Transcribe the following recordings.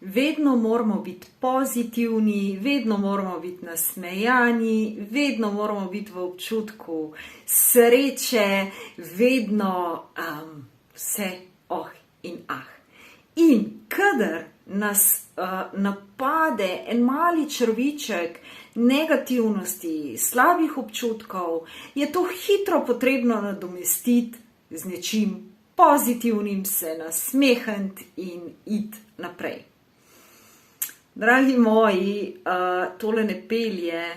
vedno moramo biti pozitivni, vedno moramo biti nasmejani, vedno moramo biti v občutku sreče, vedno vse in ah. In kadar nas napade en mali črviček negativnosti, slabih občutkov, je to hitro potrebno nadomestiti z nečim pozitivnim, se nasmehniti in iti naprej. Dragi moji, tole ne pelje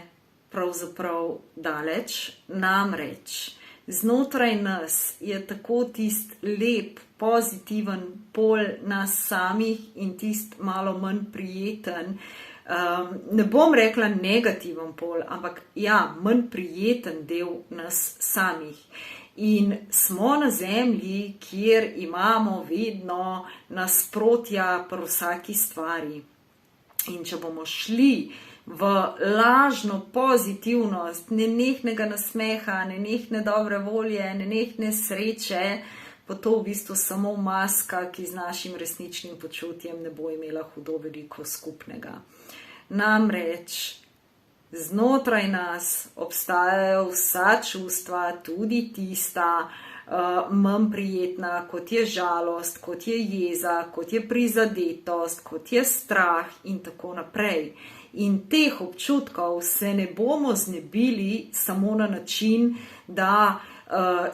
pravzaprav daleč, namreč znotraj nas je tako tist lep, pozitiven pol nas samih in tist malo manj prijeten, ne bom rekla negativen pol, ampak ja, manj prijeten del nas samih. In smo na zemlji, kjer imamo vedno nasprotja pri vsaki stvari. In če bomo šli v lažno pozitivnost, nenehnega nasmeha, nenehne dobre volje, nenehne sreče, pa to v bistvu samo maska, ki z našim resničnim počutjem ne bo imela hudo veliko skupnega. Namreč znotraj nas obstajajo vsa čustva, tudi tista manj prijetna, kot je žalost, kot je jeza, kot je prizadetost, kot je strah in tako naprej. In teh občutkov se ne bomo znebili samo na način, da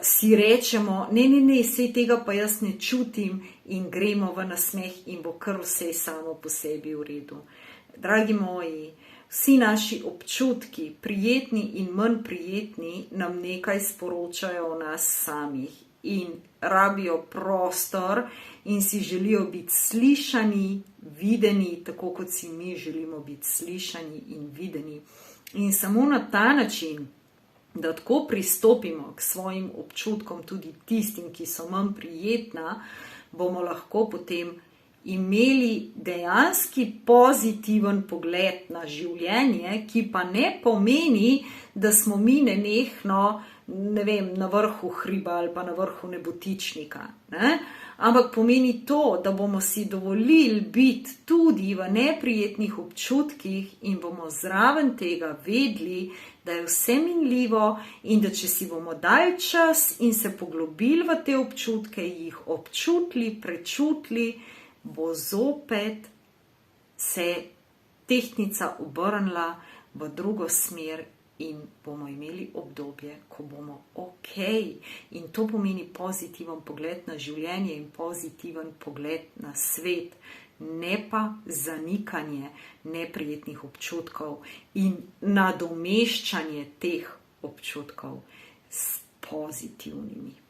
si rečemo, ne, sej tega pa jaz ne čutim in gremo v nasmeh in bo kar vse samo po sebi v redu. Dragi moji, vsi naši občutki, prijetni in manj prijetni, nam nekaj sporočajo o nas samih in rabijo prostor in si želijo biti slišani, videni, tako kot si mi želimo biti slišani in videni. In samo na ta način, da tako pristopimo k svojim občutkom, tudi tistim, ki so manj prijetna, bomo lahko potem imeli dejanski pozitiven pogled na življenje, ki pa ne pomeni, da smo mi nenehno, na vrhu hriba ali pa na vrhu nebotičnika. Ampak pomeni to, da bomo si dovolili biti tudi v neprijetnih občutkih in bomo zraven tega vedeli, da je vse minljivo in da če si bomo dali čas in se poglobili v te občutke, jih občutili, prečutili, bo zopet se tehtnica obrnila v drugo smer in bomo imeli obdobje, ko bomo ok. In to pomeni pozitiven pogled na življenje in pozitiven pogled na svet, ne pa zanikanje neprijetnih občutkov in nadomeščanje teh občutkov s pozitivnimi.